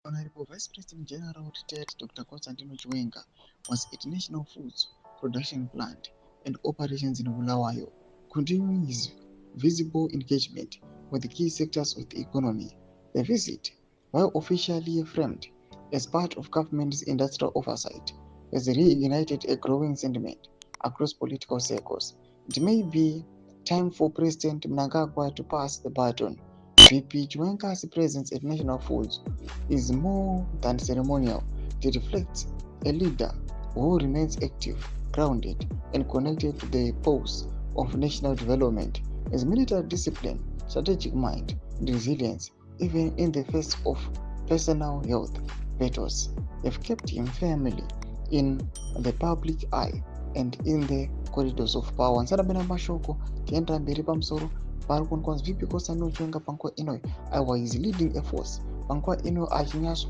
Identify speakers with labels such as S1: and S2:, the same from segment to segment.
S1: Honorable Vice President General retired Dr. Constantino Chiwenga was at National Foods Production Plant and Operations in Bulawayo, continuing his visible engagement with the key sectors of the economy. The visit, while officially framed as part of government's industrial oversight, has reignited a growing sentiment across political circles. It may be time for President Mnangagwa to pass the baton. VP Chiwenga's presence at National Foods is more than ceremonial. It reflects a leader who remains active, grounded, and connected to the pulse of national development. His military discipline, strategic mind, and resilience, even in the face of personal health battles, have kept him firmly in the public eye and in the corridors of power. Nsarabena mashoko tiendera mberi pamusoro pari kuonekwa VP Constantino Chiwenga panguva ino aiwa is leading efforts panguva ino achinyatso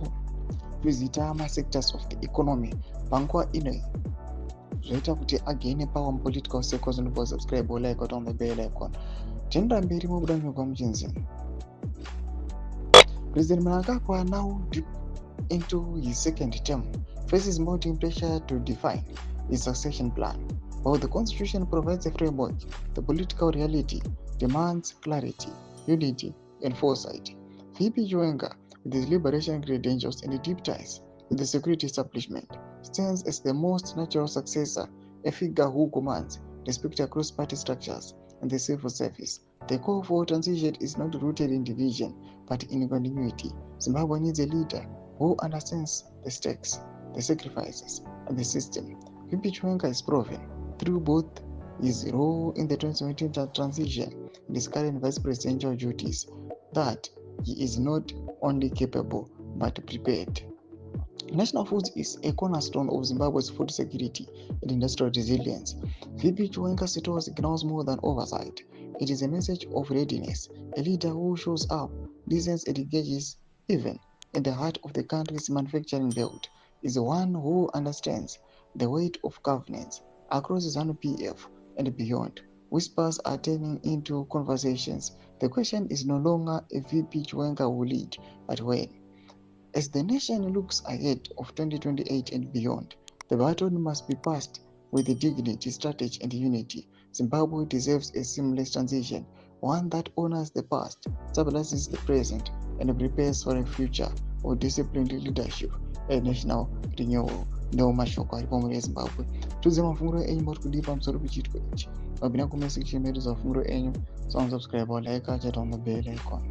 S1: vizita sectors of the economy panguva ino zvoita kuti againe power political circles. Ndipo subscribe or like on the bell icon. Tiendera mberi mubuda nyogwa muchinzi. President Mnangagwa, now deep into his second term, faces mounting pressure to define his succession plan. While the Constitution provides a framework, the political reality demands clarity, unity, and foresight. VP Chiwenga, with his liberation credentials and deep ties with the security establishment, stands as the most natural successor, a figure who commands respect across party structures and the civil service. The call for transition is not rooted in division, but in continuity. Zimbabwe needs a leader who understands the stakes, the sacrifices, and the system. VP Chiwenga is proven through both his role in the 2017 transition and his current vice presidential duties that he is not only capable but prepared. National Foods is a cornerstone of Zimbabwe's food security and industrial resilience. VP Chiwenga's role signals more than oversight. It is a message of readiness, a leader who shows up, listens, and engages even in the heart of the country's manufacturing belt, is one who understands the weight of governance across ZANU-PF and beyond. Whispers are turning into conversations. The question is no longer if VP Chiwenga will lead, but when. As the nation looks ahead of 2028 and beyond, the baton must be passed with dignity, strategy, and unity. Zimbabwe deserves a seamless transition, one that honors the past, stabilizes the present, and prepares for a future of disciplined leadership and national renewal. Ndiwo mashoko aripo muri eZimbabwe. Tudze mafunguro enyu muri kudii pamusoro pechitiko ichi. Mabvina comment section medu mafunguro enyu. Subscribe or like, chat on the bell icon.